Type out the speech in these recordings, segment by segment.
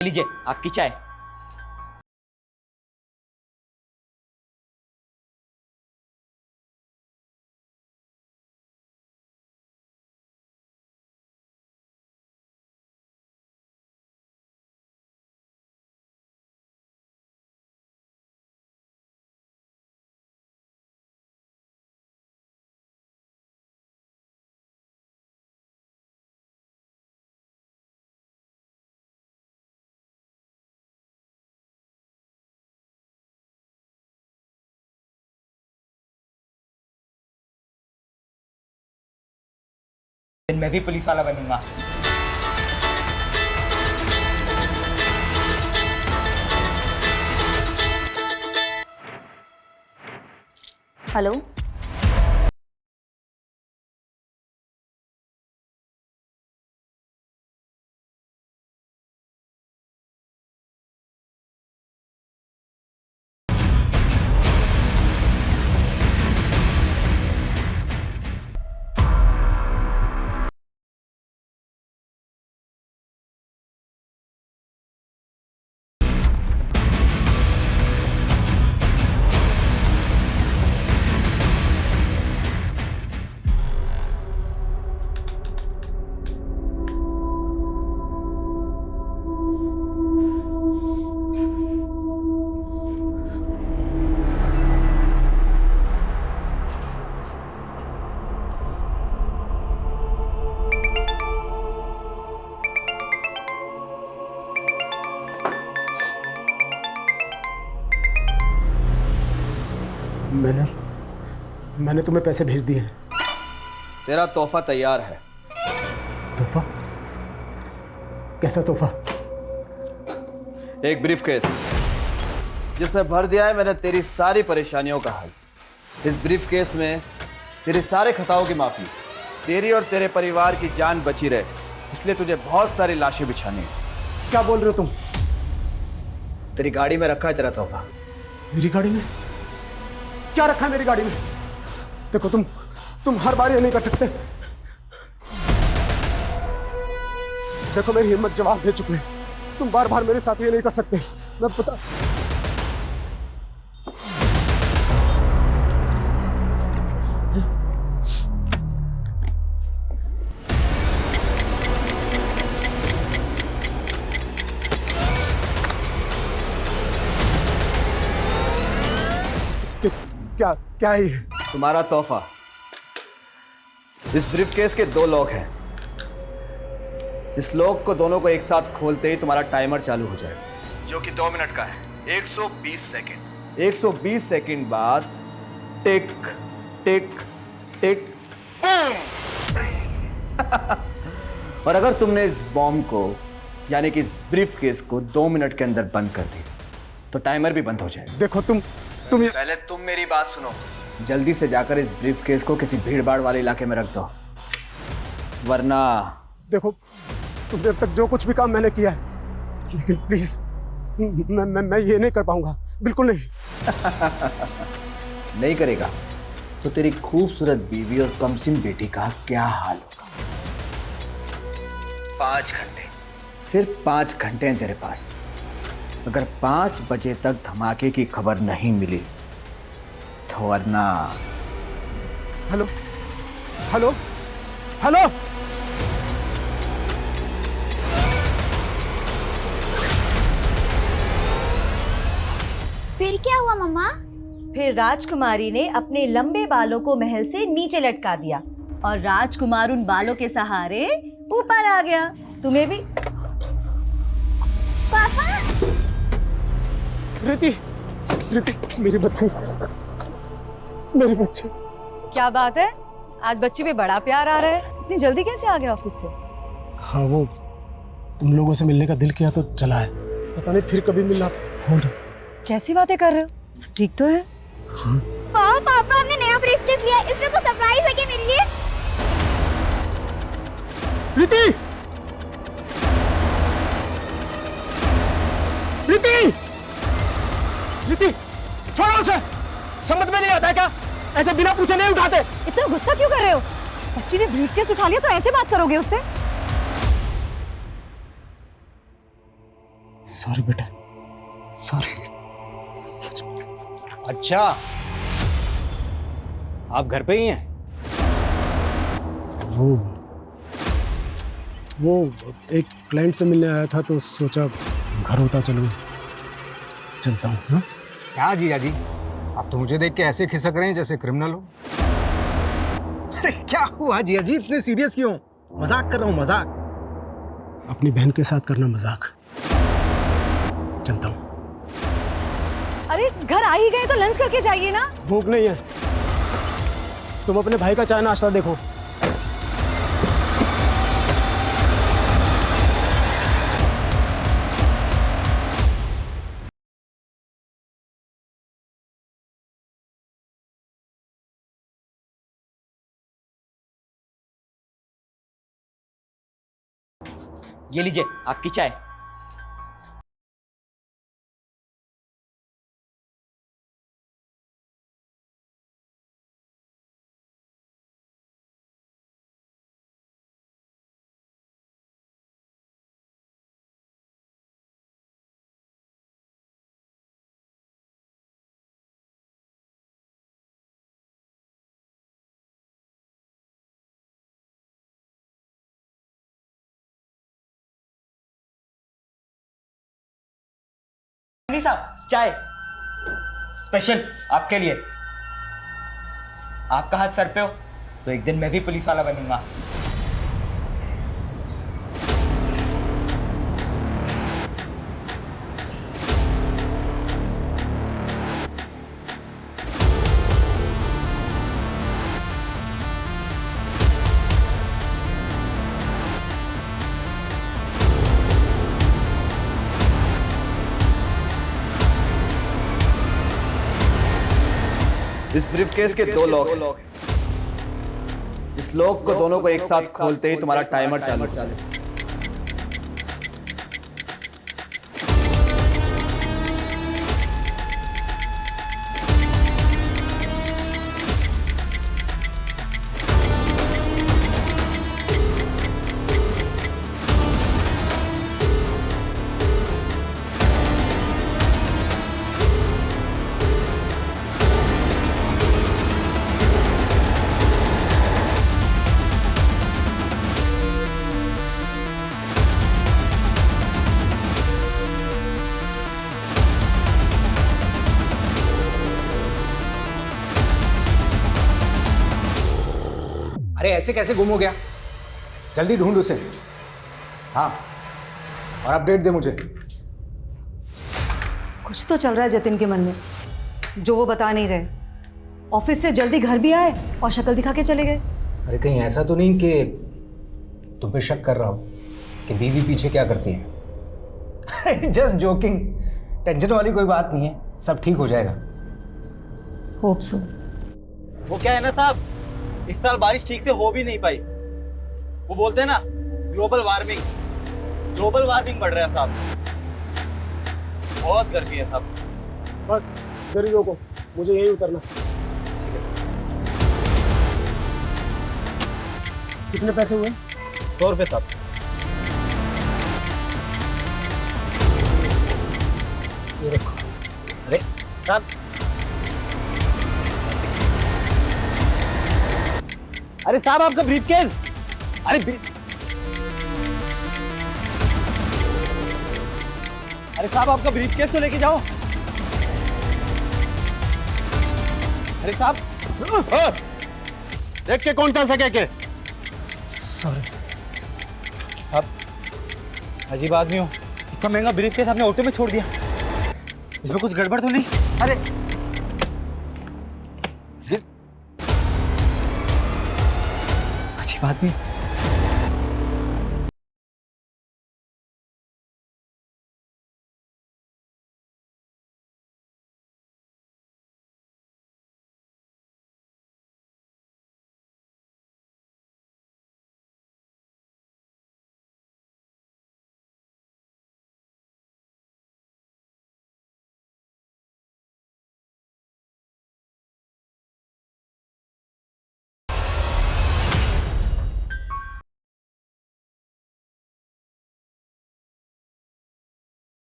लीजिए आपकी चाय। मैं भी पुलिस वाला बनूंगा। हेलो। मैंने तुम्हें पैसे भेज दिए। तेरा तोहफा तैयार है। तोहफा? कैसा तोहफा? एक ब्रीफकेस जिसमें भर दिया है मैंने तेरी सारी परेशानियों का हल। इस ब्रीफकेस में तेरे सारे खताओं की माफी, तेरी और तेरे परिवार की जान बची रहे, इसलिए तुझे बहुत सारी लाशें बिछानी है। क्या बोल रहे हो तुम? तेरी गाड़ी में रखा है तेरा तोहफा। मेरी गाड़ी में? क्या रखा है मेरी गाड़ी में? देखो तुम हर बार ये नहीं कर सकते। देखो मेरी हिम्मत जवाब दे चुके हैं, तुम बार बार मेरे साथ ये नहीं कर सकते। मैं पता क्या क्या है ये? तुम्हारा तोहफा। इस ब्रीफकेस के 2 लॉक हैं। इस लॉक को दोनों को एक साथ खोलते ही तुम्हारा टाइमर चालू हो जाएगा, जो कि 2 मिनट का है। 120 सेकंड। 120 सेकंड बाद टिक टिक टिक। और अगर तुमने इस बॉम्ब को यानी कि इस ब्रीफकेस को 2 मिनट के अंदर बंद कर दिया तो टाइमर भी बंद हो जाएगा। देखो तुम पहले तुम मेरी बात सुनो। जल्दी से जाकर इस ब्रीफकेस को किसी भीड़भाड़ वाले इलाके में रख दो, वरना देखो तुमने अब तक जो कुछ भी काम मैंने किया है, लेकिन प्लीज मैं ये नहीं कर पाऊंगा, बिल्कुल नहीं। नहीं करेगा तो तेरी खूबसूरत बीवी और कमसिन बेटी का क्या हाल होगा। 5 घंटे, सिर्फ 5 घंटे हैं तेरे पास। अगर 5 बजे तक धमाके की खबर नहीं मिली तो वरना। Hello hello hello. फिर क्या हुआ मम्मा? फिर राजकुमारी ने अपने लंबे बालों को महल से नीचे लटका दिया और राजकुमार उन बालों के सहारे ऊपर आ गया। तुम्हें भी। पापा! रिति मेरी बच्ची, मेरी बच्ची। क्या बात है, आज बच्चे पे बड़ा प्यार आ रहा है। इतनी जल्दी कैसे आ गए ऑफिस से? हाँ वो तुम लोगों से मिलने का दिल किया तो चला है, पता नहीं फिर कभी मिलना होगा। कैसी बातें कर रहे हो? सब ठीक तो है? पापा हमने नया ब्रीफकेस लिया, इसमें कुछ सरप्राइज है क्या मेरे लिए? रिति रिति रिति छोड़ो उसे। समझ में नहीं आता है क्या? ऐसे बिना पूछे नहीं उठाते। इतना गुस्सा क्यों कर रहे हो? बच्ची ने ब्रीफकेस उठा लिया तो ऐसे बात करोगे उससे? सॉरी बेटा, सॉरी। अच्छा, आप घर पे ही हैं? वो एक क्लाइंट से मिलने आया था तो सोचा घर होता चलूं, चलता हूँ। हाँ, क्या जीजा जी, आप तो मुझे देख के ऐसे खिसक रहे हैं जैसे क्रिमिनल हो। अरे क्या हुआ जीजा जी, इतने सीरियस क्यों? मजाक कर रहा हूँ, मजाक। अपनी बहन के साथ करना मजाक। चलता हूँ। अरे घर आ ही गए तो लंच करके जाइए ना। भूख नहीं है, तुम अपने भाई का चाय नाश्ता देखो। ये लीजिए आपकी चाय। नहीं साहब, चाय स्पेशल आपके लिए। आपका हाथ सर पे हो तो एक दिन मैं भी पुलिस वाला बनूंगा। इस ब्रीफकेस के दो लॉक हैं। इस लॉक को दोनों को एक साथ खोलते ही तुम्हारा टाइमर चालू हो जाएगा। अरे ऐसे कैसे गुम हो गया? जल्दी ढूंढ उसे। हाँ, और अपडेट दे मुझे। कुछ तो चल रहा है जतिन के मन में जो वो बता नहीं रहे। ऑफिस से जल्दी घर भी आए और शक्ल दिखा के चले गए। अरे कहीं ऐसा तो नहीं कि तुम पे शक कर रहा हो कि बीवी पीछे क्या करती है? अरे जस्ट जोकिंग, टेंशन वाली कोई बात नहीं है, सब ठीक हो जाएगा। Hope so. वो क्या है ना साहब, इस साल बारिश ठीक से हो भी नहीं पाई। वो बोलते हैं ना ग्लोबल वार्मिंग बढ़ रहा है साहब। बहुत गर्मी है साहब। बस इधर ही रोको, मुझे यही उतरना। कितने पैसे हुए? 100 रुपये साहब। ये रखो। अरे साहब, अरे साहब आपका ब्रीफकेस। अरे साहब आपका ब्रीफकेस तो लेके जाओ। अरे साहब, देख के कौन चल सके के? सॉरी। साहब अजीब आदमी हो, इतना महंगा ब्रीफकेस आपने ऑटो में छोड़ दिया। इसमें कुछ गड़बड़ तो नहीं? अरे अजीब आदमी।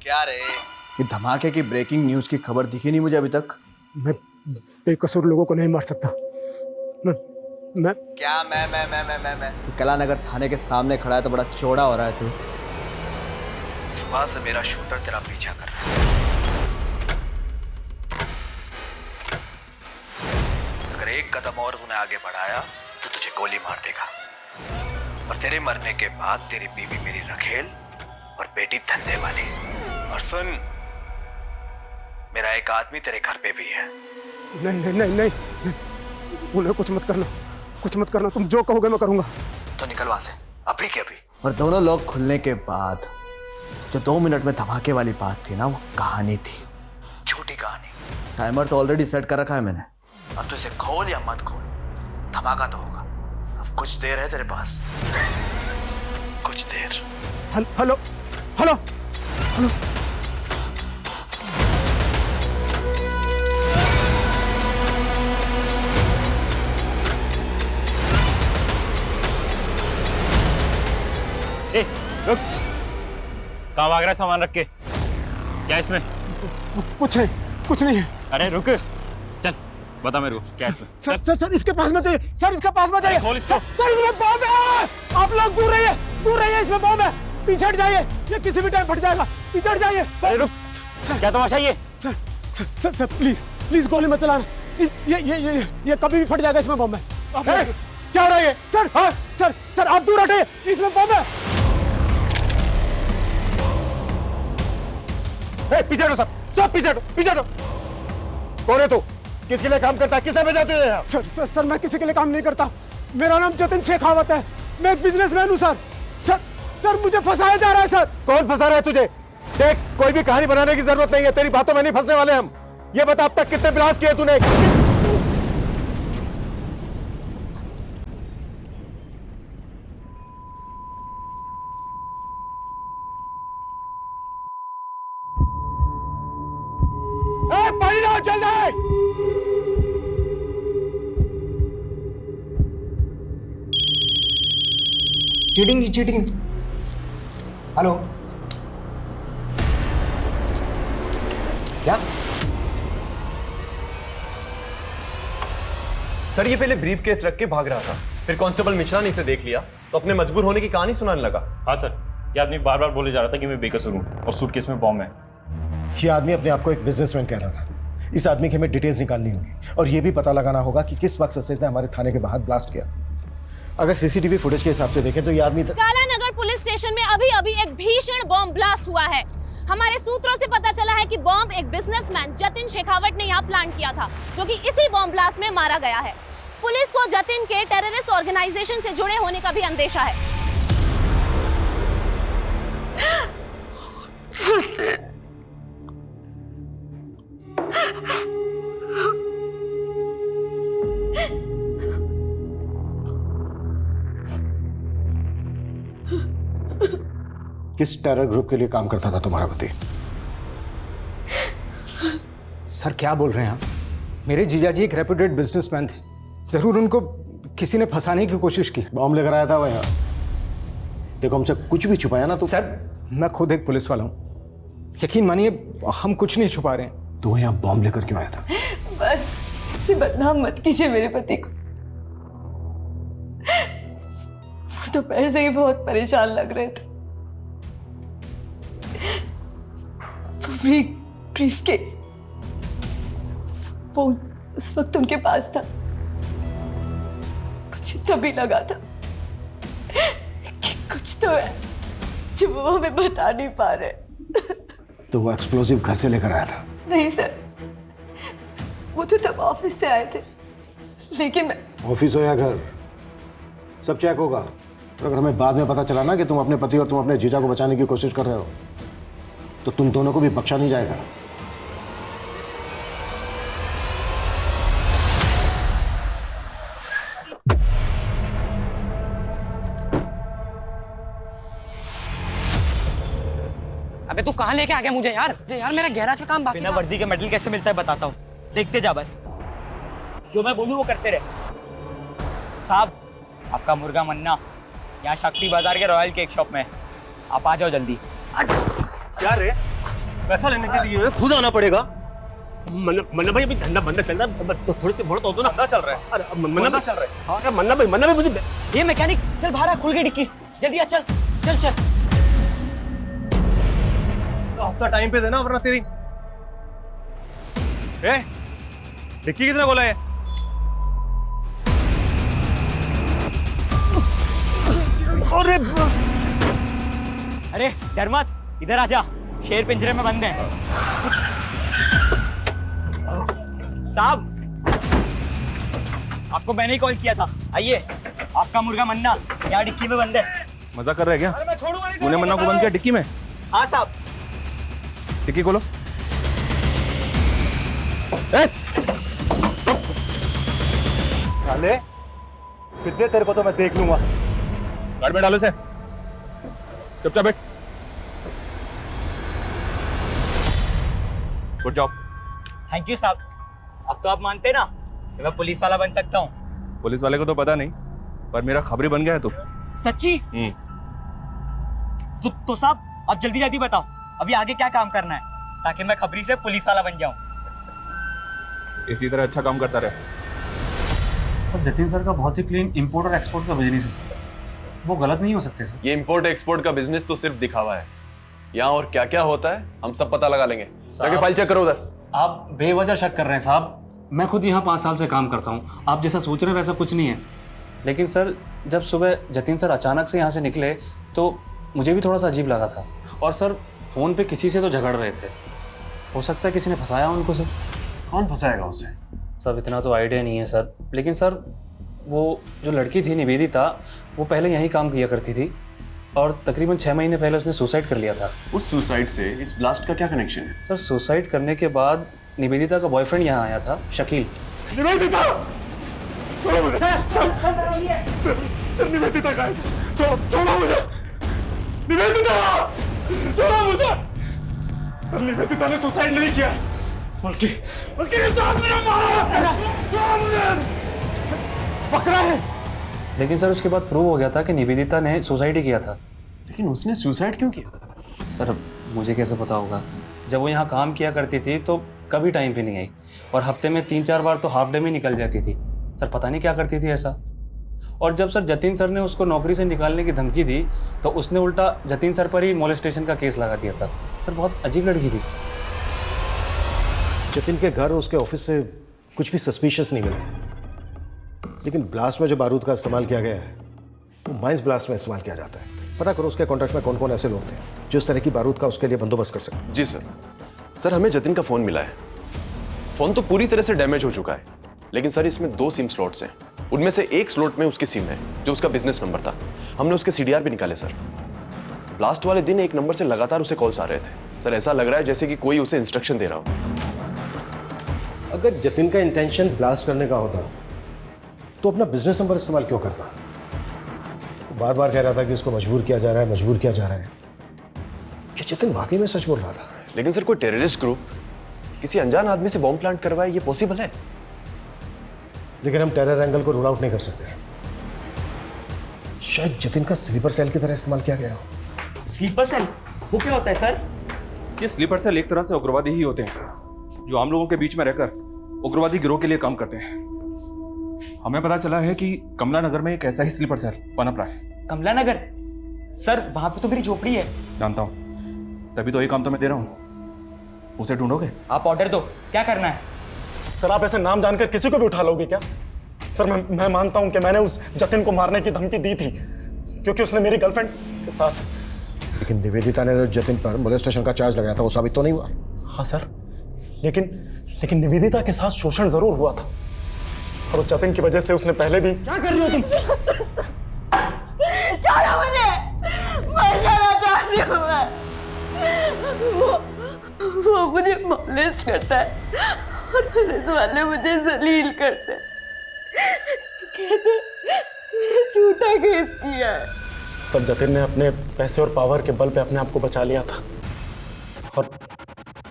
क्या रे, ये धमाके की ब्रेकिंग न्यूज की खबर दिखी नहीं मुझे अभी तक। मैं बेकसूर लोगों को नहीं मार सकता। मैं क्या मैं कलानगर थाने के सामने खड़ा है तो बड़ा चौड़ा हो रहा है तू। सुबह से मेरा शूटर तेरा पीछा कर रहा है। अगर एक कदम और तूने आगे बढ़ाया तो तुझे गोली मार देगा, और तेरे मरने के बाद तेरी बीवी मेरी रखेल और बेटी धंधे वाली। और सुन, मेरा एक आदमी तेरे घर पे भी है। नहीं नहीं नहीं नहीं, नहीं। उन्हें कुछ मत करना, कुछ मत करना। तुम जो कहोगे मैं करूंगा। तो निकल वहां से अभी के अभी। और दोनों लोग खुलने के बाद जो 2 मिनट में धमाके वाली बात थी ना, वो कहानी थी, झूठी कहानी। टाइमर तो ऑलरेडी सेट कर रखा है मैंने। अब तो इसे खोल या मत खोल, धमाका तो होगा। अब कुछ देर है तेरे पास, कुछ देर। Hello hello hello. ए, रुक। कहाँ भाग रहा है सामान रख के? क्या इसमें? कुछ है, कुछ नहीं है। अरे रुक, चल बता मेरे को क्या इसमें। सर सर सर इसके पास मत जाइए, सर इसके पास मत जाइए। खोल इसको। सर इसमें बॉम्ब है। आप लोग दूर रहिए, दूर रहिए, इसमें बॉम्ब है। पीछे हट जाइए, ये किसी भी टाइम फट जाएगा। पीछे हट जाइए। अरे रुक, क्या तमाशा ये? Sir sir sir sir please please गोली मत चलाना। ये कभी भी फट जाएगा, इसमें बॉम्ब है। क्या हो रहा है सर? हाँ सर सर आप दूर हटे, इसमें बॉम्ब है। पीछे हटो सब पीछे हटो, पीछे हटो। कौन है तू? किसके लिए काम करता है? किसने भेजा तुझे यहाँ? सर सर सर मैं किसी के लिए काम नहीं करता। मेरा नाम जतिन शेखावत है, मैं एक बिजनेसमैन हूँ सर। सर सर मुझे फंसाया जा रहा है सर। कौन फंसा रहा है तुझे? देख, कोई भी कहानी बनाने की जरूरत नहीं है, तेरी बातों में नहीं फंसने वाले हम। ये बता, अब तक कितने ब्लास्ट किए तूने? पानी लाओ जल्दी। Cheating cheating. हेलो, क्या? सर ये पहले ब्रीफ केस रख के भाग रहा था, फिर कांस्टेबल मिश्रा ने इसे देख लिया तो अपने मजबूर होने की कहानी सुनाने लगा। हाँ सर, ये आदमी बार बार बोले जा रहा था कि मैं बेकसूर हूँ और सूटकेस में बॉम्ब है। ये आदमी अपने आप को एक बिजनेसमैन कह रहा था। इस आदमी की हमें डिटेल्स निकालनी होगी और ये भी पता लगाना होगा कि किस वक्त से इसने हमारे थाने के बाहर ब्लास्ट किया। अगर सीसीटीवी फुटेज के हिसाब से देखें तो ये आदमी कालानगर पुलिस स्टेशन में अभी अभी एक भीषण बॉम्ब ब्लास्ट हुआ है। हमारे सूत्रों से पता चला है कि बॉम्ब एक बिजनेसमैन जतिन शेखावत ने यहाँ प्लान किया था, जो कि इसी बॉम्ब ब्लास्ट में मारा गया है। पुलिस को जतिन के टेररिस्ट ऑर्गेनाइजेशन से जुड़े होने का भी अंदेशा है। किस टेरर ग्रुप के लिए काम करता था तुम्हारा पति? सर क्या बोल रहे हैं आप? मेरे जीजाजी एक रेप्यूटेड बिजनेसमैन थे, जरूर उनको किसी ने फंसाने की कोशिश की। बॉम्ब लेकर आया था वह यहाँ। देखो, हमसे कुछ भी छुपाया ना तो। सर मैं खुद एक पुलिस वाला हूँ, यकीन मानिए हम कुछ नहीं छुपा रहे हैं। तो वह यहाँ बॉम्ब लेकर क्यों आया था? बस इसे बदनाम मत कीजिए मेरे पति को। वो तो पहले से ही बहुत परेशान लग रहे थे। ब्रीफकेस वो उस वक्त उनके पास था। कुछ तभी लगा था कि कुछ तो है जो वो हमें बता नहीं पा रहे। तो वो एक्सप्लोजिव घर से लेकर आया था? नहीं सर, वो तो तब ऑफिस से आए थे, लेकिन मैं... ऑफिस हो या घर, सब चेक होगा। और अगर हमें बाद में पता चला ना कि तुम अपने पति और तुम अपने जीजा को बचाने की कोशिश कर रहे हो, तो तुम दोनों को भी बख्शा नहीं जाएगा। अबे तू कहाँ लेके आ गया मुझे यार? यार मेरा गैराज का काम बाकी था। बिना वर्दी के मेडल कैसे मिलता है बताता हूँ, देखते जा बस। जो मैं बोलूँ वो करते रहे। साहब आपका मुर्गा मन्ना यहाँ शक्ति बाजार के रॉयल केक शॉप में, आप आ जाओ जल्दी। क्या रे, पैसा लेने के लिए खुद आना पड़ेगा। मन्ना भाई अभी धंधा बंदा चल रहा है, तो थोड़े से भोड़ तो दो ना। धंधा चल रहा है। अरे मन्ना भाई चल रहा है। हाँ मन्ना भाई मुझे ये मैकेनिक, चल बाहर आ, खुल गई डिक्की, जल्दी आ, चल चल चल। हफ्ता टाइम पे देना वरना तेरी। डिक्की किसने खोला है? अरे डर मत, इधर आ जा, शेर पिंजरे में बंद है। साहब, आपको मैंने ही कॉल किया था, आइए। आपका मुर्गा मन्ना यहाँ डिक्की में बंद है। मजा कर रहे हैं क्या? तूने मन्ना को बंद किया डिक्की में? हाँ साहब। डिक्की खोलो। साले, कितने तेरे को तो मैं देख लूंगा। गाड़ी में डालो इसे। चुपचाप बैठ। Good job. थैंक यू साहब। अब तो आप मानते ना कि मैं पुलिस वाला बन सकता हूँ? पुलिस वाले को तो पता नहीं, पर मेरा खबरी बन गया है तू। सच्ची? तो साहब अब जल्दी जल्दी बताओ, अभी आगे क्या काम करना है ताकि मैं खबरी से पुलिस वाला बन जाऊं। इसी तरह अच्छा काम करता रहे। सर जतिन सर का बहुत ही क्लीन इंपोर्ट और एक्सपोर्ट का बिजनेस है सर, वो गलत नहीं हो सकते सर। ये इंपोर्ट एक्सपोर्ट का बिजनेस तो सिर्फ दिखावा है। यहाँ और क्या क्या होता है हम सब पता लगा लेंगे। जाके फाइल चेक करो उधर। आप बेवजह शक कर रहे हैं साहब, मैं खुद यहाँ 5 साल से काम करता हूँ, आप जैसा सोच रहे हैं वैसा कुछ नहीं है। लेकिन सर जब सुबह जतिन सर अचानक से यहाँ से निकले तो मुझे भी थोड़ा सा अजीब लगा था। और सर फ़ोन पे किसी से तो झगड़ रहे थे, हो सकता है किसी ने फंसाया उनको सर। कौन फंसाएगा उसे? सब इतना तो आइडिया नहीं है सर, लेकिन सर वो जो लड़की थी निवेदिता, वो पहले यहीं काम किया करती थी और तकरीबन 6 महीने पहले उसने सुसाइड कर लिया था। उस सुसाइड से इस ब्लास्ट का क्या कनेक्शन है? सर सुसाइड करने के बाद निवेदिता का बॉयफ्रेंड यहाँ आया था, शकील। निवेदिता, छोड़ो मुझे। सर निवेदिता कहाँ है? छोड़ो मुझे। निवेदिता, छोड़ो मुझे। सर निवेदिता ने सुसाइड नहीं किया, बल्कि के साथ मेरा मारा। छोड़ो मुझे। पकड़ा है। लेकिन सर उसके बाद प्रूव हो गया था कि निवेदिता ने सुसाइड ही किया था। लेकिन उसने सुसाइड क्यों किया? सर मुझे कैसे पता होगा, जब वो यहाँ काम किया करती थी तो कभी टाइम पे नहीं आई और हफ्ते में 3-4 बार तो हाफ डे में निकल जाती थी। सर पता नहीं क्या करती थी ऐसा। और जब सर जतिन सर ने उसको नौकरी से निकालने की धमकी दी तो उसने उल्टा जतिन सर पर ही मोलेस्टेशन का केस लगा दिया था। सर बहुत अजीब लड़की थी। जतिन के घर और उसके ऑफिस से कुछ भी सस्पिशियस नहीं मिला, लेकिन ब्लास्ट में जो बारूद का इस्तेमाल किया गया है वो माइंस ब्लास्ट में इस्तेमाल किया जाता है। पता करो उसके कॉन्ट्रैक्ट में कौन कौन ऐसे लोग थे जो इस तरह की बारूद का उसके लिए बंदोबस्त कर सकते। जी सर, हमें जतिन का फोन मिला है। फोन तो पूरी तरह से डैमेज हो चुका है, लेकिन सर इसमें 2 सिम स्लॉट्स हैं। उनमें से एक स्लॉट में उसकी सिम है जो उसका बिजनेस नंबर था। हमने उसके CDR भी निकाले सर। ब्लास्ट वाले दिन एक नंबर से लगातार उसे कॉल्स आ रहे थे। सर ऐसा लग रहा है जैसे कि कोई उसे इंस्ट्रक्शन दे रहा हो। अगर जतिन का इंटेंशन ब्लास्ट करने का होता तो अपना बिजनेस नंबर इस्तेमाल क्यों करता? बार बार कह रहा था कि उसको मजबूर किया जा रहा है, मजबूर किया जा रहा है। क्या जतिन वाकई में सच बोल रहा था? लेकिन सर कोई टेररिस्ट ग्रुप किसी अनजान आदमी से बॉम्ब प्लांट करवाए, ये पॉसिबल है? लेकिन हम टेरर एंगल को रूल आउट नहीं कर सकते। शायद जतिन का स्लीपर सेल की तरह इस्तेमाल किया गया हो। स्लीपर सेल वो क्या होता है सर? ये स्लीपर सेल एक तरह से उग्रवादी ही होते हैं जो आम लोगों के बीच में रहकर उग्रवादी गिरोह के लिए काम करते हैं। हमें पता चला है कि कमला नगर में एक ऐसा ही स्लीपर सेल पनप रहा है। कमला नगर? सर वहां पे तो मेरी झोपड़ी है। जानता हूं, तभी तो ये काम तो मैं दे रहा हूं। उसे ढूंढोगे? आप ऑर्डर दो, क्या करना है? सर आप ऐसे नाम जानकर किसी को भी उठा लोगे क्या? सर मैं मानता हूं कि मैंने उस जतिन को मारने की धमकी दी थी क्योंकि उसने मेरी गर्लफ्रेंड के साथ। लेकिन निवेदिता ने जो जतिन पर मोलेस्टेशन का चार्ज लगाया था वो साबित तो नहीं हुआ। हाँ सर, लेकिन निवेदिता के साथ शोषण जरूर हुआ था और उस जतिन की वजह से उसने पहले भी। क्या कर रही हो तुम? छोड़ो मुझे, मर जाना चाहती हूँ मैं। वो मुझे मॉलेस्ट करता है और पुलिस वाले मुझे जलील करते हैं, कहते मैंने झूठा केस किया है। सब जतिन ने अपने पैसे और पावर के बल पे अपने आप को बचा लिया था और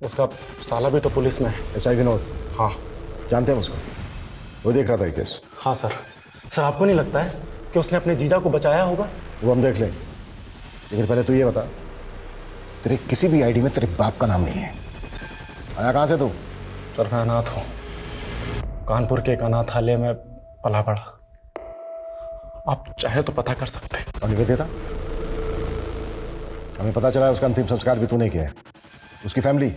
उसका साला भी तो पुलिस में है। ऐसा ही विनोद? हाँ जानते हैं उसको, वो देख रहा था ये केस। हाँ सर आपको नहीं लगता है कि उसने अपने जीजा को बचाया होगा? वो हम देख लें, लेकिन पहले तू ये बता तेरे किसी भी आईडी में तेरे बाप का नाम नहीं है। आया कहाँ से तू? सर मैं अनाथ हूँ, कानपुर के एक अनाथालय में पला पड़ा। आप चाहे तो पता कर सकते हैं। और निवेदिता? हमें पता चला है उसका अंतिम संस्कार भी तूने किया है। उसकी फैमिली?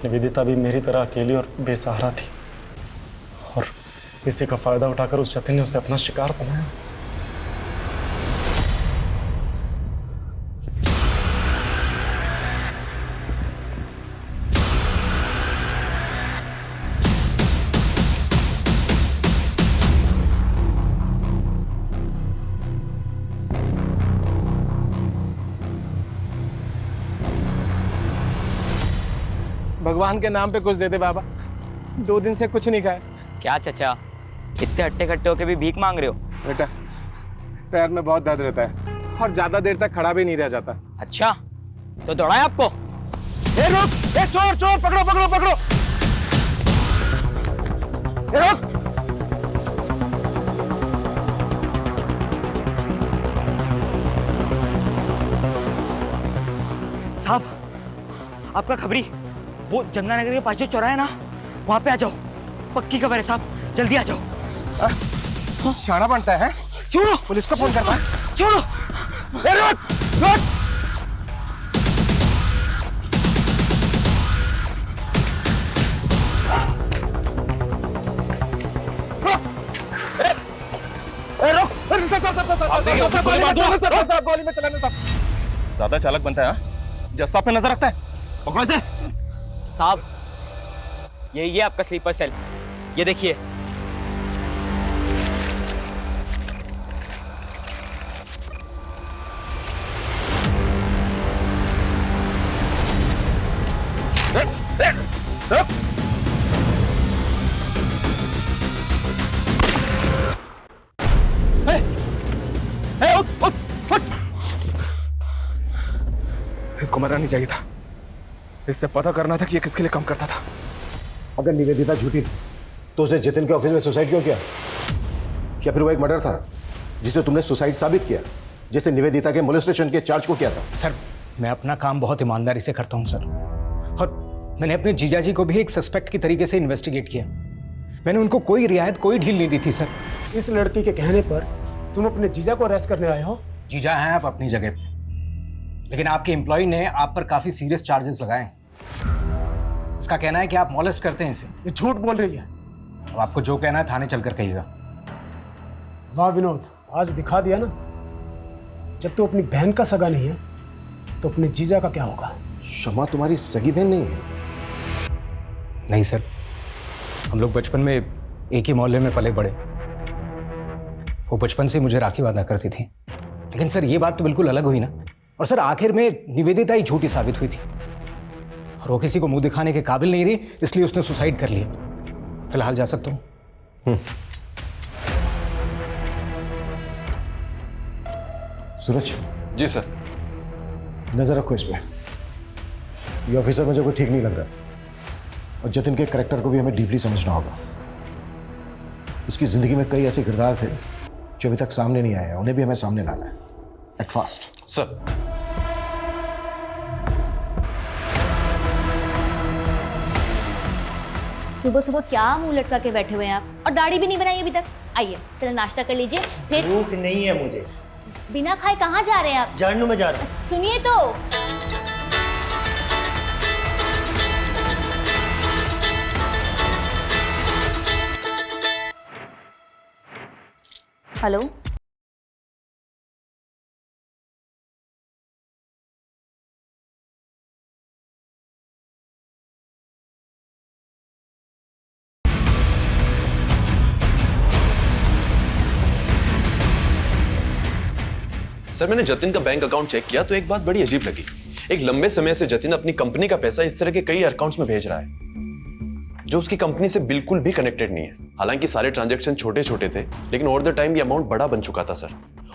निवेदिता भी मेरी तरह अकेली और बेसहारा थी, और इसी का फायदा उठाकर उस जतिन ने उसे अपना शिकार बनाया। भगवान के नाम पे कुछ दे दे बाबा, 2 दिन से कुछ नहीं खाया। क्या चचा, इतने हट्टे कट्टे होके भी भीख मांग रहे हो? बेटा पैर में बहुत दर्द रहता है और ज्यादा देर तक खड़ा भी नहीं रह जाता। अच्छा, तो दौड़ाए आपको? ए रुक! ए चोर चोर, पकड़ो पकड़ो पकड़ो! ए रुक! साहब, आपका खबरी वो जमुना नगर के पास जो चौराहा है ना, वहां पे आ जाओ। पक्की खबर है साहब, जल्दी आ जाओ। शाना बनता है? छोड़ो, पुलिस को फोन करना है? छोड़ो! ए रुक! रुक! ज्यादा चालक बनता है, जस्ता पे नजर रखता है। पकड़ो इसे। साहब, ये आपका स्लीपर सेल, ये देखिए। इसको मरना नहीं चाहिए था, इससे पता करना था कि ये किसके लिए काम करता था। अगर निवेदिता झूठी थी तो उसने जतिन के ऑफिस में सुसाइड क्यों किया? क्या फिर वो एक मर्डर था जिसे तुमने सुसाइड साबित किया, जैसे निवेदिता के मोलेस्टेशन के चार्ज को किया था? सर मैं अपना काम बहुत ईमानदारी से करता हूँ सर, और मैंने अपने जीजाजी को भी एक सस्पेक्ट की तरीके से इन्वेस्टिगेट किया। मैंने उनको कोई रियायत, कोई ढील नहीं दी थी सर। इस लड़की के कहने पर तुम अपने जीजा को अरेस्ट करने आए हो? जीजा हैं आप अपनी जगह पे, लेकिन आपके एम्प्लॉय ने आप पर काफी सीरियस चार्जेस लगाए हैं। इसका कहना है कि आप मॉलेस्ट करते हैं इसे। ये झूठ बोल रही है। अब आपको जो कहना है थाने चलकर कहिएगा। वाह विनोद, आज दिखा दिया ना, जब तू अपनी बहन का सगा नहीं है तो अपने जीजा का क्या होगा? शमा तुम्हारी सगी बहन नहीं है? नहीं सर, हम लोग बचपन में एक ही मोहल्ले में पले बड़े। वो बचपन से मुझे राखी बांधा करती थी। लेकिन सर ये बात तो बिल्कुल अलग हुई ना। और सर आखिर में निवेदिता ही झूठी साबित हुई थी, और वो किसी को मुंह दिखाने के काबिल नहीं रही, इसलिए उसने सुसाइड कर लिया। फिलहाल जा सकता हूँ? सूरज। जी सर। नजर रखो इसमें, ये ऑफिसर मुझे कोई ठीक नहीं लग रहा, और जतिन के कैरेक्टर को भी हमें डीपली समझना होगा। उसकी जिंदगी में कई ऐसे किरदार थे जो अभी तक सामने नहीं आए हैं, उन्हें भी हमें सामने लाना है। Act fast sir. सुबह सुबह क्या मुंह लटका के बैठे हुए हैं आप, और दाढ़ी भी नहीं बनाई अभी तक। आइए पहले नाश्ता कर लीजिए, फिर। भूख नहीं है मुझे। बिना खाए कहाँ जा रहे हैं आप? जानू में जा रहा हूँ। सुनिए तो। हेलो, सर मैंने जतिन का बैंक अकाउंट चेक किया तो एक बात बड़ी अजीब लगी। एक लंबे समय से जतिन अपनी कंपनी का पैसा इस तरह के कई अकाउंट्स में भेज रहा है जो उसकी कंपनी से बिल्कुल भी कनेक्टेड नहीं है। हालांकि सारे ट्रांजैक्शन छोटे छोटे थे, लेकिन ओवर द टाइम ये अमाउंट बड़ा बन चुका था सर।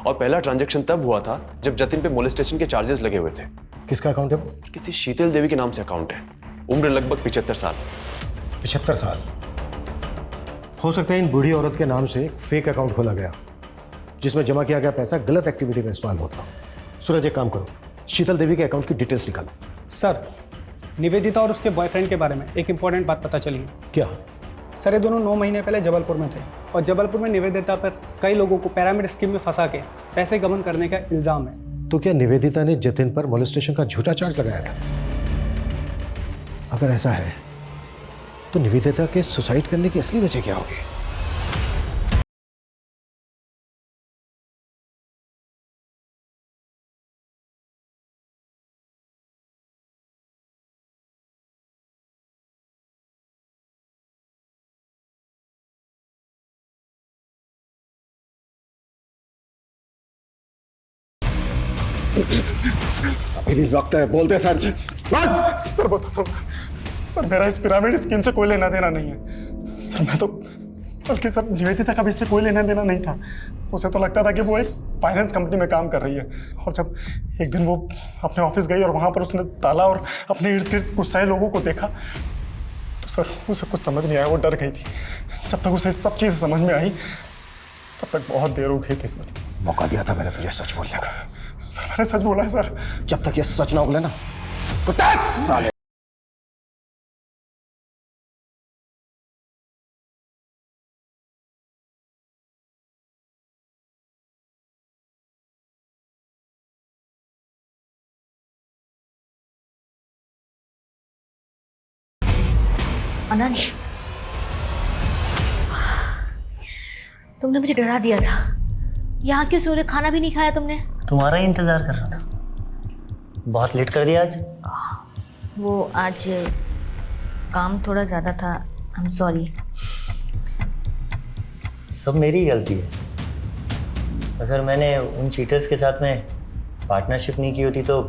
और पहला ट्रांजैक्शन तब हुआ था जब जतिन पे मोलेस्टेशन के चार्जेस लगे हुए थे। किसका अकाउंट है वो? किसी शीतल देवी के नाम से अकाउंट है। उम्र लगभग 75 साल। 75 साल? हो सकता है इन बूढ़ी औरत के नाम से एक फेक अकाउंट खोला गया जिसमें जमा किया गया पैसा गलत एक्टिविटी में इस्तेमाल होता। सूरज एक काम करो, शीतल देवी के अकाउंट की डिटेल्स निकालो। सर, निवेदिता और उसके बॉयफ्रेंड के बारे में एक इम्पॉर्टेंट बात पता चली है। क्या? सर, ये दोनों 9 महीने पहले जबलपुर में थे और जबलपुर में निवेदिता पर कई लोगों को पिरामिड स्कीम में फंसा के पैसे गबन करने का इल्ज़ाम है। तो क्या निवेदिता ने जतिन पर मोलेस्टेशन का झूठा चार्ज लगाया था? अगर ऐसा है तो निवेदिता के सुसाइड करने की असली वजह क्या होगी? अभी भी वक्त है, बोलते सच। सर बताता हूँ सर, मेरा इस पिरामिड स्कीम से कोई लेना देना नहीं है सर। मैं तो बल्कि सर निवेदिता का भी इससे कोई लेना देना नहीं था। उसे तो लगता था कि वो एक फाइनेंस कंपनी में काम कर रही है, और जब एक दिन वो अपने ऑफिस गई और वहाँ पर उसने ताला और अपने इर्द गिर्द गुस्साए लोगों को देखा तो सर उसे कुछ समझ नहीं आया, वो डर गई थी। जब तक उसे सब चीज़ समझ में आई तब तक बहुत देर हो गई थी सर। मौका दिया था मैंने तुझे सच बोलने का। सर मैंने सच बोला है सर। जब तक ये सच ना उगले ना तो 10 साल। अनंत, तुमने मुझे डरा दिया था। यहाँ क्यों सो रहे? खाना भी नहीं खाया तुमने? तुम्हारा ही इंतजार कर रहा था। बहुत लेट कर दिया आज। वो आज काम थोड़ा ज़्यादा था। I am sorry. सब मेरी गलती है। अगर मैंने उन चीटर्स के साथ में पार्टनरशिप नहीं की होती तो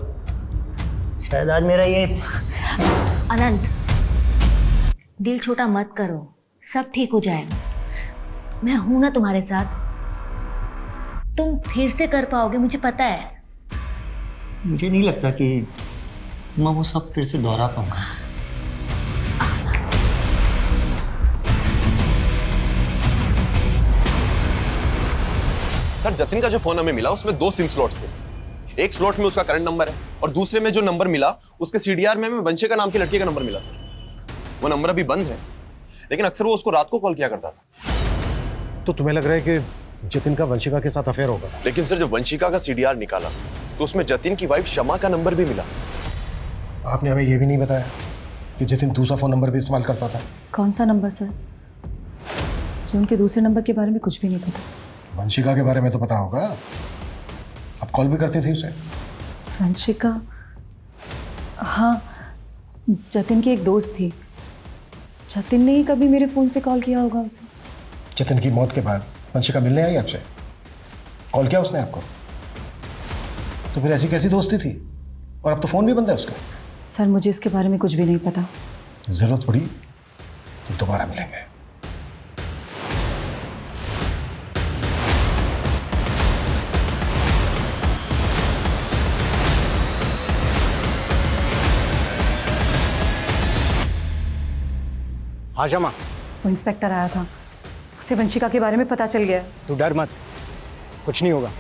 शायद आज मेरा ये। अनंत, दिल छोटा मत करो, सब ठीक हो जाएगा। मैं हूं ना तुम्हारे साथ। तुम फिर से कर पाओगे, मुझे पता है। मुझे नहीं लगता कि मैं वो सब फिर से दोहरा पाऊंगा। सर जतिन का जो फोन हमें मिला उसमें 2 सिम स्लॉट्स थे। एक स्लॉट में उसका करंट नंबर है और दूसरे में जो नंबर मिला उसके सीडीआर में हमें वंशिका नाम की लड़की का नंबर मिला सर। वो नंबर अभी बंद है, लेकिन अक्सर वो उसको रात को कॉल किया करता था। तो तुम्हें लग रहा है कि जतिन का वंशिका के साथ अफेयर होगा? लेकिन सर जब वंशिका का सीडीआर निकाला तो उसमें जतिन की वाइफ शमा का नंबर भी मिला। आपने हमें यह भी नहीं बताया कि जतिन दूसरा फोन नंबर भी इस्तेमाल करता था। कौन सा नंबर सर? जो उनके दूसरे नंबर के बारे में कुछ भी नहीं पता। वंशिका के बारे में तो पता होगा, आप कॉल भी करती थी उसे। वंशिका? हाँ, जतिन की एक दोस्त थी। जतिन ने ही कभी मेरे फ़ोन से कॉल किया होगा उसे। जतिन की मौत के बाद वंशिका मिलने आई आपसे? कॉल किया उसने आपको? तो फिर ऐसी कैसी दोस्ती थी? और अब तो फ़ोन भी बंद है उसका। सर मुझे इसके बारे में कुछ भी नहीं पता। ज़रूरत पड़ी तो दोबारा मिलेंगे। हाँ शमा, वो इंस्पेक्टर आया था, उसे वंशिका के बारे में पता चल गया। तू डर मत, कुछ नहीं होगा।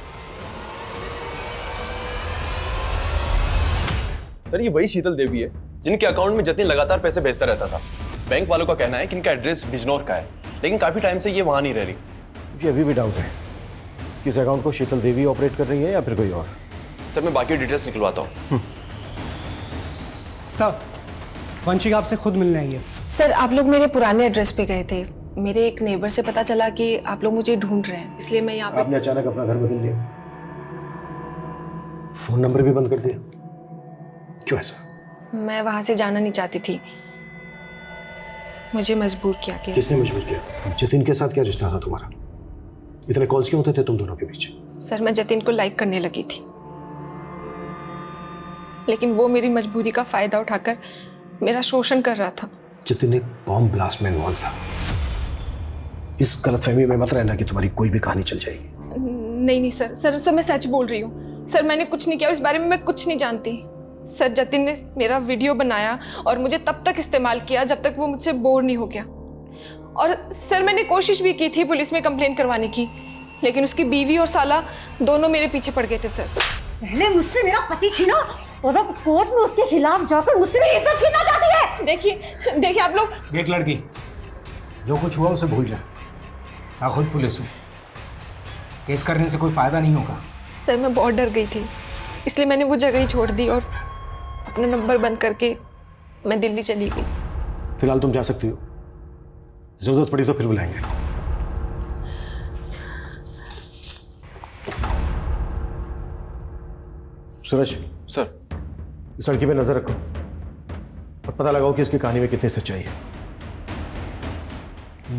सर ये वही शीतल देवी है जिनके अकाउंट में जतिन लगातार पैसे भेजता रहता था। बैंक वालों का कहना है कि इनका एड्रेस बिजनौर का है, लेकिन काफी टाइम से ये वहां नहीं रह रही। मुझे अभी भी डाउट है कि इस अकाउंट को शीतल देवी ऑपरेट कर रही है या फिर कोई और। सर मैं बाकी डिटेल्स निकलवाता हूँ। सर, वंशिका आपसे खुद मिलने आई है। सर आप लोग मेरे पुराने एड्रेस पे गए थे। मेरे एक नेबर से पता चला कि आप लोग मुझे ढूंढ रहे हैं, इसलिए मैं यहाँ पे। आपने अचानक अपना घर बदल लिया, फोन नंबर भी बंद कर दिया, क्यों ऐसा? मैं वहां से जाना नहीं चाहती थी, मुझे मजबूर किया गया। किसने मजबूर किया? जतिन के साथ क्या रिश्ता था तुम्हारा? इतने कॉल्स क्यों होते थे तुम दोनों के बीच? सर मैं जतिन को लाइक करने लगी थी, लेकिन वो मेरी मजबूरी का फायदा उठाकर मेरा शोषण कर रहा था। जतिन एक बॉम्ब ब्लास्ट में इन्वॉल्व था। इस गलतफहमी में मत रहना कि तुम्हारी कोई भी कहानी चल जाएगी। नहीं नहीं सर मैं सच बोल रही हूँ। सर मैंने कुछ नहीं किया, इस बारे में मैं कुछ नहीं जानती। सर जतिन ने मेरा वीडियो बनाया और मुझे तब तक इस्तेमाल किया जब तक वो मुझसे बोर नहीं हो गया। और सर मैंने कोशिश भी की थी पुलिस में कंप्लेंट करवाने की, लेकिन उसकी बीवी और साला दोनों मेरे पीछे पड़ गए थे। सर पहले मुझसे मेरा पति छीनो, और अब कोर्ट में उसके खिलाफ जाकर मुझसे मेरी इज्जत छीनना चाहती है। देखिए आप लोग। एक लड़की, जो कुछ हुआ उसे भूल जा। मैं खुद पुलिस हूँ, केस करने से कोई फायदा नहीं होगा। सर मैं बहुत डर गई थी, इसलिए मैंने वो जगह ही छोड़ दी और अपना नंबर बंद करके मैं दिल्ली चली गई। फिलहाल तुम जा सकती हो, जरूरत पड़ी तो फिर बुलाएंगे। सूरज सर, इस लड़की पे नजर रखो और पता लगाओ कि इसकी कहानी में कितनी सच्चाई है।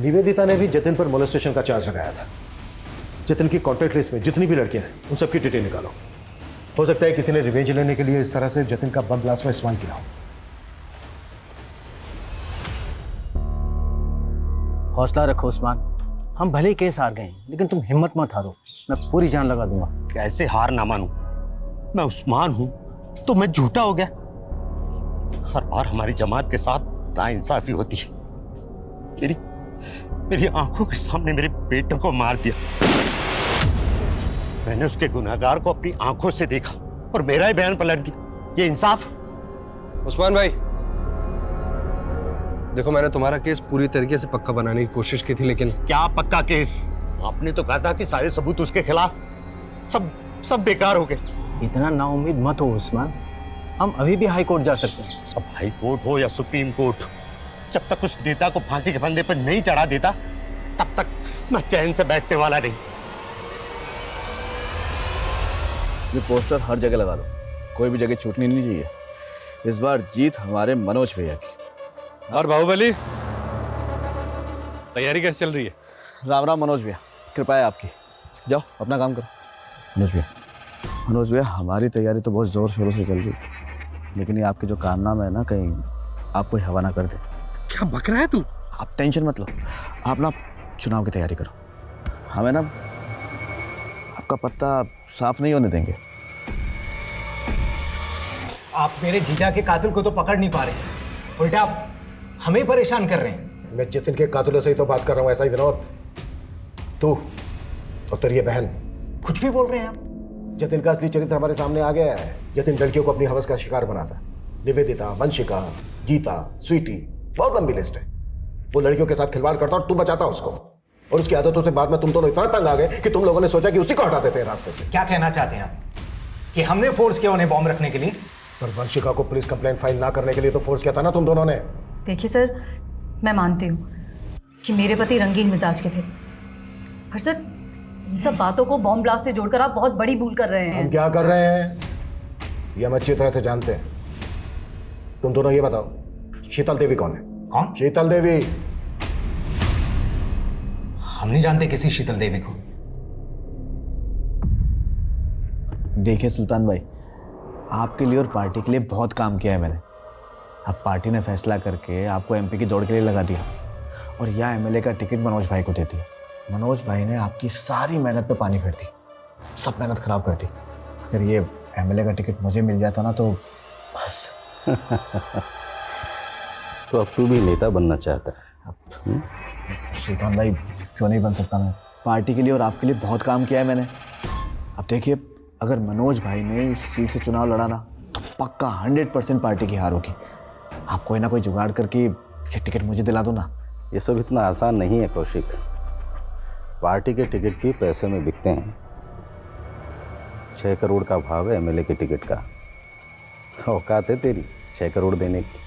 निवेदिता ने भी जतिन पर मोलेस्टेशन का चार्ज लगाया था। जतिन की कॉन्टैक्ट लिस्ट में जितनी भी लड़कियां हैं उन सबकी डिटेल निकालो। हो सकता है किसी ने रिवेंज लेने के लिए इस तरह से जतिन का बम ब्लास्ट में इस्तेमाल किया हो। हौसला रखो उस्मान, हम भले ही केस हार गए लेकिन तुम हिम्मत मत हारो, मैं पूरी जान लगा दूंगा। कैसे हार ना मानूं? मैं उस्मान हूं तो मैं झूठा हो गया? हर बार हमारी जमात के साथ नाइंसाफी होती है। मेरी आंखों के सामने मेरे बेटे को मार दिया। मैंने उसके गुनहगार को अपनी आंखों से देखा और मेरा ही बयान पलट दिया। ये इंसाफ? उस्मान भाई देखो, मैंने तुम्हारा केस पूरी तरीके से पक्का बनाने की कोशिश की थी, लेकिन क्या पक्का केस? आपने तो कहा था कि सारे सबूत उसके खिलाफ, सब बेकार हो गए। इतना नाउम्मीद मत हो उस्मान, हम अभी भी हाई कोर्ट जा सकते हैं। अब हाई कोर्ट हो या सुप्रीम कोर्ट, जब तक उस नेता को फांसी के फंदे पर नहीं चढ़ा देता तब तक मैं चैन से बैठने वाला नहीं। ये पोस्टर हर जगह लगा दो, कोई भी जगह छूटनी नहीं चाहिए। इस बार जीत हमारे मनोज भैया की। और बाहुबली, तैयारी कैसे चल रही है? राम राम मनोज भैया, कृपा है आपकी। जाओ अपना काम करो। मनोज भैया हमारी तैयारी तो बहुत जोर शोरों से चल रही है, लेकिन ये आपके जो कारनामे है ना, कहीं आप कोई हवा ना कर दे। क्या बक रहा है तू? आप टेंशन मत लो, आप ना चुनाव की तैयारी करो। हमें ना आपका पत्ता साफ नहीं होने देंगे। आप मेरे जीजा के कातिल को तो पकड़ नहीं पा रहे, उल्टा आप हमें परेशान कर रहे हैं। मैं जतिन के कातिलों से ही तो बात कर रहा हूँ। ऐसा ही विनोद, तू और तेरी ये बहन कुछ भी बोल रहे हैं आप। जतिन का असली चरित्र हमारे सामने आ गया है। जतिन लड़कियों को अपनी हवस का शिकार बनाता। निवेदिता, वंशिका, गीता, स्वीटी, बहुत लंबी लिस्ट है। वो लड़कियों के साथ खिलवाड़ करता और तू बचाता उसको। और उसकी आदतों से बाद में तुम दोनों इतना तंग आ गए कि तुम लोगों ने सोचा कि उसी को हटा देते हैं रास्ते से। क्या कहना चाहते हैं आप कि हमने फोर्स किया उन्हें बॉम्ब रखने के लिए? पर वंशिका को पुलिस कंप्लेंट फाइल ना करने के लिए तो फोर्स किया था ना तुम दोनों ने। देखिए सर, मैं मानती हूँ कि मेरे पति रंगीन मिजाज के थे, पर सर इन सब बातों को बॉम्ब ब्लास्ट से जोड़कर आप बहुत बड़ी भूल कर रहे हैं। हम क्या कर रहे हैं ये हम अच्छी तरह से जानते हैं। तुम दोनों ये बताओ, शीतल देवी कौन है? कौन? शीतल देवी। हम नहीं जानते किसी शीतल देवी को। देखिए सुल्तान भाई, आपके लिए और पार्टी के लिए बहुत काम किया है मैंने। अब पार्टी ने फैसला करके आपको एमपी की दौड़ के लिए लगा दिया और यह एमएलए का टिकट मनोज भाई को दे दिया। मनोज भाई ने आपकी सारी मेहनत पे पानी फेर दी, सब मेहनत खराब कर दी। अगर ये एमएलए का टिकट मुझे मिल जाता ना तो बस। तो अब तू भी नेता बनना चाहता है? सुल्तान भाई क्यों नहीं बन सकता मैं? पार्टी के लिए और आपके लिए बहुत काम किया है मैंने। अब देखिए, अगर मनोज भाई ने इस सीट से चुनाव लड़ा ना तो पक्का 100% पार्टी की हार होगी। आप कोई ना कोई जुगाड़ करके ये टिकट मुझे दिला दो ना। ये सब इतना आसान नहीं है कौशिक। पार्टी के टिकट भी पैसे में बिकते हैं। 6 करोड़ का भाव है एमएलए के टिकट का। औकात है तेरी 6 करोड़ देने की?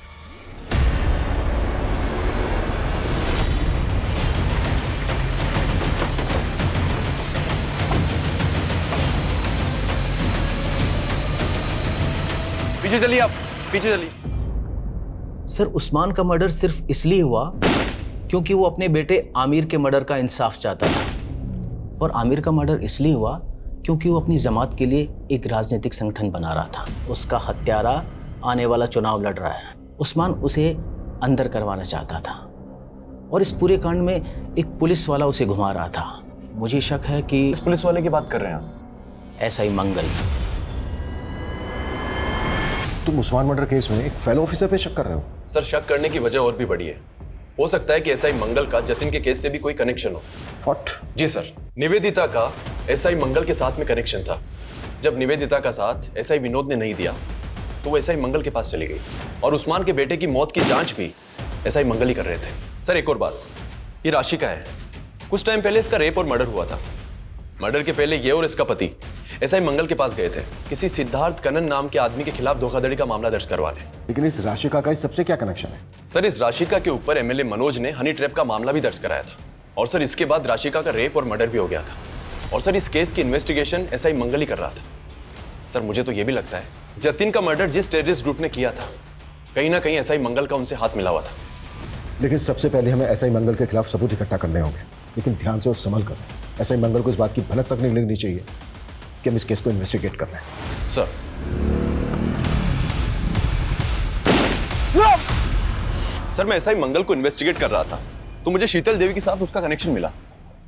पीछे चलिए, आप पीछे चलिए। सर उस्मान का मर्डर सिर्फ इसलिए हुआ क्योंकि वो अपने बेटे आमिर के मर्डर का इंसाफ चाहता था, और आमिर का मर्डर इसलिए हुआ क्योंकि वो अपनी जमात के लिए एक राजनीतिक संगठन बना रहा था। उसका हत्यारा आने वाला चुनाव लड़ रहा है, उस्मान उसे अंदर करवाना चाहता था, और इस पूरे कांड में एक पुलिस वाला उसे घुमा रहा था। मुझे शक है कि इस पुलिस वाले की बात कर रहे हैं आप? एसआई मंगल। तुम उस्मान मर्डर केस में एक फेलो ऑफिसर पे शक कर रहे हो? सर शक करने की वजह और भी बड़ी है। हो सकता है कि एसआई मंगल का जतिन के केस से भी कोई कनेक्शन हो। व्हाट? जी सर, निवेदिता का एसआई मंगल के साथ में कनेक्शन था। जब निवेदिता का साथ एसआई विनोद ने नहीं दिया तो वो एसआई मंगल के पास चली गई और उस्मान के बेटे की मौत की जांच भी एसआई मंगल ही कर रहे थे। सर एक और बात, ये राशि का है। कुछ टाइम पहले इसका रेप और मर्डर हुआ था। मर्डर के पहले ये और इसका पति एसआई मंगल के पास गए थे किसी सिद्धार्थ कनन नाम के आदमी के खिलाफ धोखाधड़ी का मामला दर्ज करवाने। लेकिन इस राशिका का इस सबसे क्या कनेक्शन है? सर इस राशिका के ऊपर एमएलए मनोज ने हनी ट्रैप का मामला भी दर्ज कराया था और सर इसके बाद राशिका का रेप और मर्डर भी हो गया था और सर इस केस की इन्वेस्टिगेशन एसआई मंगल ही कर रहा था। सर मुझे तो यह भी लगता है जतिन का मर्डर जिस टेररिस्ट ग्रुप ने किया था कहीं ना कहीं एसआई मंगल का उनसे हाथ मिला हुआ था। लेकिन सबसे पहले हमें एसआई मंगल के खिलाफ सबूत इकट्ठा करने होंगे, लेकिन ध्यान से और संभल कर। एसआई मंगल को इस बात की भनक तक नहीं लगनी चाहिए कि हम इस केस को इन्वेस्टिगेट कर रहे हैं। सर सर मैं एसआई मंगल को इन्वेस्टिगेट कर रहा था तो मुझे शीतल देवी के साथ उसका कनेक्शन मिला।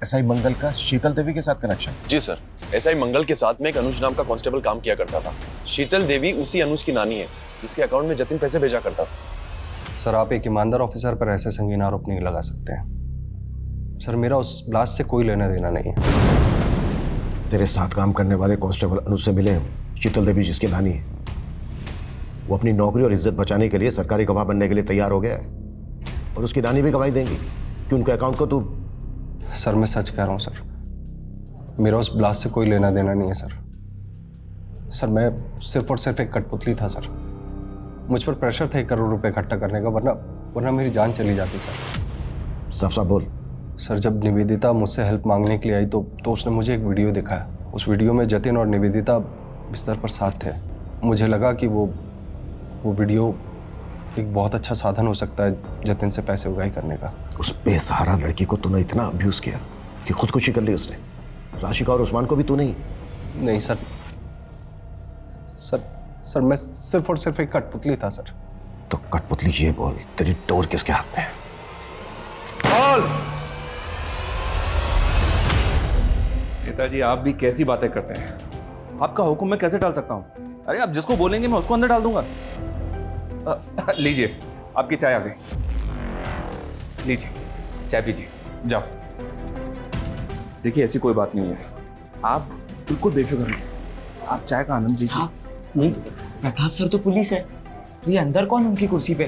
एसआई मंगल का शीतल देवी के साथ कनेक्शन? जी सर, एसआई मंगल के साथ में एक अनुज नाम का कांस्टेबल काम किया करता था। शीतल देवी उसी अनुज की नानी है जिसके अकाउंट में जतिन पैसे भेजा करता था। सर आप एक ईमानदार ऑफिसर पर ऐसे संगीन आरोप नहीं लगा सकते हैं। सर मेरा उस ब्लास्ट से कोई लेना देना नहीं है। तेरे साथ काम करने वाले कांस्टेबल अनुज से मिले शीतल देवी जिसकी नानी है, वो अपनी नौकरी और इज्जत बचाने के लिए सरकारी गवाह बनने के लिए तैयार हो गया है और उसकी नानी भी गवाही देंगी कि उनके अकाउंट को तू। सर मैं सच कह रहा हूँ सर, मेरा उस ब्लास्ट से कोई लेना देना नहीं है सर। सर मैं सिर्फ और सिर्फ एक कठपुतली था सर। मुझ पर प्रेशर था 1 करोड़ रुपए इकट्ठा करने का, वरना मेरी जान चली जाती सर। साफ साफ बोल। सर जब निवेदिता मुझसे हेल्प मांगने के लिए आई तो उसने मुझे एक वीडियो दिखाया। उस वीडियो में जतिन और निवेदिता बिस्तर पर साथ थे। मुझे लगा कि वो वीडियो एक बहुत अच्छा साधन हो सकता है जतिन से पैसे उगाही करने का। उस बेसहारा लड़की को तूने इतना अब्यूज किया कि खुदकुशी कर ली उसने। राशिका और उस्मान को भी तू नहीं सर। सर मैं सिर्फ और सिर्फ एक कठपुतली था सर। तो कठपुतली ये बोल, तेरी डोर किसके हाथ में है? बोल। नेताजी आप भी कैसी बातें करते हैं? आपका हुक्म मैं कैसे डाल सकता हूं? अरे आप जिसको बोलेंगे मैं उसको अंदर डाल दूंगा। लीजिए आपकी चाय आ गई। लीजिए चाय पीजिए, जाओ। देखिए ऐसी कोई बात नहीं है, आप बिल्कुल बेफिक्र रहिए, आप चाय का आनंद लीजिए। नहीं, प्रताप सर तो पुलिस है, तो ये अंदर कौन उनकी कुर्सी पे?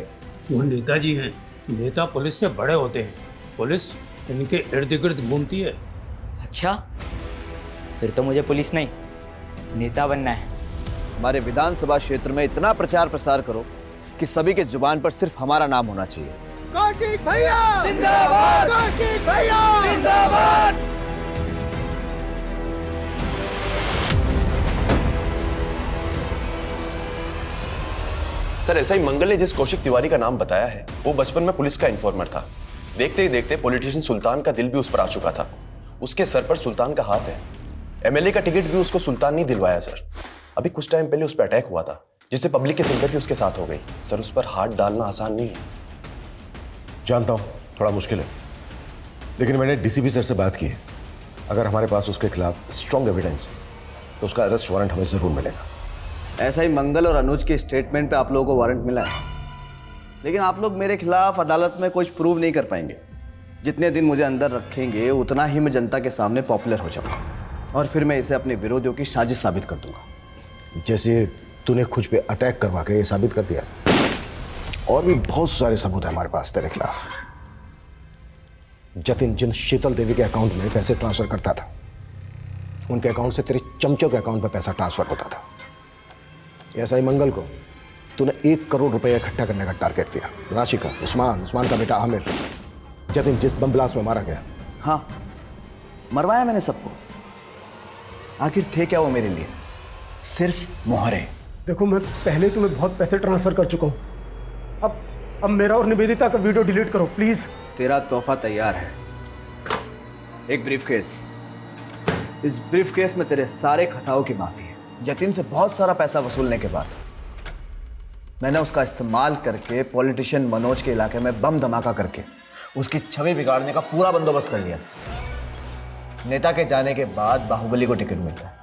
वो नेताजी हैं। नेता पुलिस से बड़े होते हैं, पुलिस इनके इर्द गिर्द घूमती है। अच्छा, फिर तो मुझे पुलिस नहीं नेता बनना है। हमारे विधानसभा क्षेत्र में इतना प्रचार प्रसार करो कि सभी के जुबान पर सिर्फ हमारा नाम होना चाहिए। कौशिक भैया जिंदाबाद, कौशिक भैया जिंदाबाद। सर एसआई मंगल ने जिस कौशिक तिवारी का नाम बताया है वो बचपन में पुलिस का इन्फॉर्मर था। देखते ही देखते पॉलिटिशियन सुल्तान का दिल भी उस पर आ चुका था। उसके सर पर सुल्तान का हाथ है। एमएलए का टिकट भी उसको सुल्तान नहीं दिलवाया सर। अभी कुछ टाइम पहले उस पर अटैक हुआ था जिससे पब्लिक की सिंपैथी उसके साथ हो गई। सर उस पर हाथ डालना आसान नहीं है। जानता हूं थोड़ा मुश्किल है, लेकिन मैंने डीसीपी सर से बात की है। अगर हमारे पास उसके खिलाफ स्ट्रॉन्ग एविडेंस है तो उसका अरेस्ट वारंट हमें जरूर मिलेगा। ऐसा ही मंगल और अनुज के स्टेटमेंट पे आप लोगों को वारंट मिला है, लेकिन आप लोग मेरे खिलाफ अदालत में कुछ प्रूव नहीं कर पाएंगे। जितने दिन मुझे अंदर रखेंगे उतना ही मैं जनता के सामने पॉपुलर हो जाऊंगा और फिर मैं इसे अपने विरोधियों की साजिश साबित कर दूंगा। जैसे तूने खुद पे अटैक करवा के ये साबित कर दिया, और भी बहुत सारे सबूत है हमारे पास तेरे खिलाफ। जतिन जिन शीतल देवी के अकाउंट में पैसे ट्रांसफर करता था, उनके अकाउंट से तेरे चमचों के अकाउंट में पैसा ट्रांसफर होता था। ऐसा ही मंगल को तूने 1 करोड़ रुपए इकट्ठा करने का टारगेट दिया। राशिका, उस्मान का बेटा आमिर, जतिन जिस बम ब्लास्ट में मारा गया। हाँ, मरवाया मैंने सबको। आखिर थे क्या वो मेरे लिए? सिर्फ मोहरे। देखो मैं पहले तुम्हें बहुत पैसे ट्रांसफर कर चुका हूं। अब मेरा और निवेदिता का वीडियो डिलीट करो प्लीज। तेरा तोहफा तैयार है, एक ब्रीफकेस। इस ब्रीफकेस में तेरे सारे खताओं की माफी है। जतिन से बहुत सारा पैसा वसूलने के बाद मैंने उसका इस्तेमाल करके पॉलिटिशियन मनोज के इलाके में बम धमाका करके उसकी छवि बिगाड़ने का पूरा बंदोबस्त कर लिया था। नेता के जाने के बाद बाहुबली को टिकट मिलता है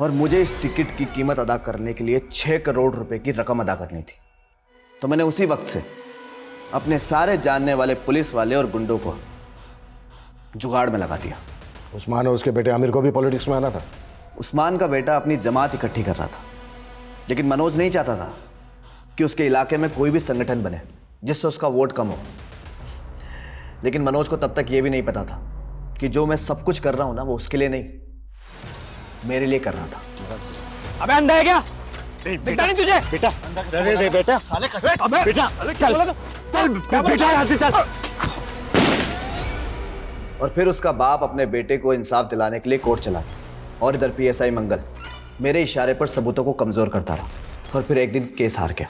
और मुझे इस टिकट की कीमत अदा करने के लिए 6 करोड़ रुपए की रकम अदा करनी थी। तो मैंने उसी वक्त से अपने सारे जानने वाले पुलिस वाले और गुंडों को जुगाड़ में लगा दिया। उस्मान और उसके बेटे आमिर को भी पॉलिटिक्स में आना था। उस्मान का बेटा अपनी जमात इकट्ठी कर रहा था, लेकिन मनोज नहीं चाहता था कि उसके इलाके में कोई भी संगठन बने जिससे उसका वोट कम हो। लेकिन मनोज को तब तक यह भी नहीं पता था कि जो मैं सब कुछ कर रहा हूं ना, वो उसके लिए नहीं, मेरे लिए कर रहा था। अबे अंधा है क्या? बेटा नहीं तुझे बेटा, अरे दे बेटा, साले अबे बेटा, चल चल बेटा यहाँ से चल। और फिर उसका बाप अपने बेटे को इंसाफ दिलाने के लिए कोर्ट चला गया और इधर पीएसआई मंगल मेरे इशारे पर सबूतों को कमजोर करता रहा और फिर एक दिन केस हार गया।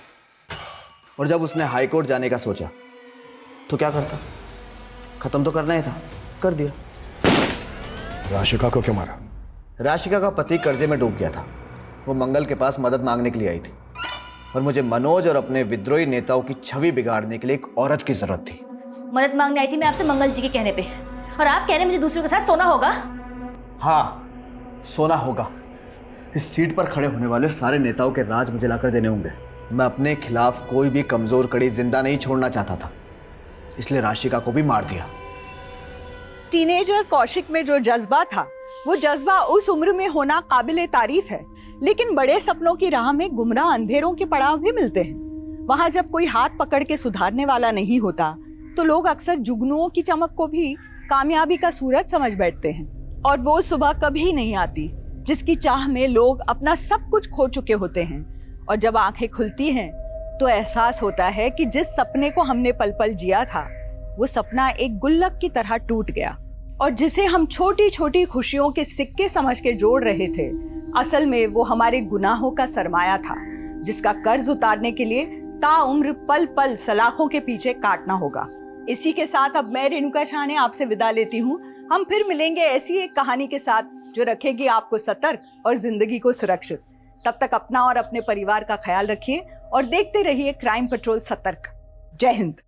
और जब उसने हाई कोर्ट जाने का सोचा तो क्या करता, खत्म तो करना ही था, कर दिया। राशिका को क्यों मारा? राशिका का पति कर्जे में डूब गया था। वो मंगल के पास मदद मांगने के लिए आई थी और मुझे मनोज और अपने विद्रोही नेताओं की छवि बिगाड़ने के लिए एक औरत की जरूरत थी। मदद मांगने आई थी मैं आपसे मंगल जी के कहने पे, और आप कह रहे मुझे दूसरों के साथ सोना होगा? हाँ, सोना होगा। इस सीट पर खड़े होने वाले सारे नेताओं के राज मुझे लाकर देने होंगे। मैं अपने खिलाफ कोई भी कमजोर कड़ी जिंदा नहीं छोड़ना चाहता था, इसलिए राशिका को भी मार दिया। टीनेजर कौशिक में जो जज्बा था, वो जज्बा उस उम्र में होना काबिले तारीफ है, लेकिन बड़े सपनों की राह में गुमराह अंधेरों के पड़ाव भी मिलते हैं। वहां जब कोई हाथ पकड़ के सुधारने वाला नहीं होता तो लोग अक्सर जुगनुओं की चमक को भी कामयाबी का सूरज समझ बैठते हैं। और वो सुबह कभी नहीं आती जिसकी चाह में लोग अपना सब कुछ खो चुके होते हैं, और जब आंखें खुलती हैं तो एहसास होता है कि जिस सपने को हमने पल पल जिया था, वो सपना एक गुल्लक की तरह टूट गया, और जिसे हम छोटी छोटी खुशियों के सिक्के समझ के जोड़ रहे थे, असल में वो हमारे गुनाहों का सरमाया था, जिसका कर्ज उतारने के लिए ताउम्र पल पल सलाखों के पीछे काटना होगा। इसी के साथ अब मैं रेणुका शाह आपसे विदा लेती हूँ। हम फिर मिलेंगे ऐसी एक कहानी के साथ जो रखेगी आपको सतर्क और जिंदगी को सुरक्षित। तब तक अपना और अपने परिवार का ख्याल रखिए और देखते रहिए क्राइम पेट्रोल सतर्क। जय हिंद।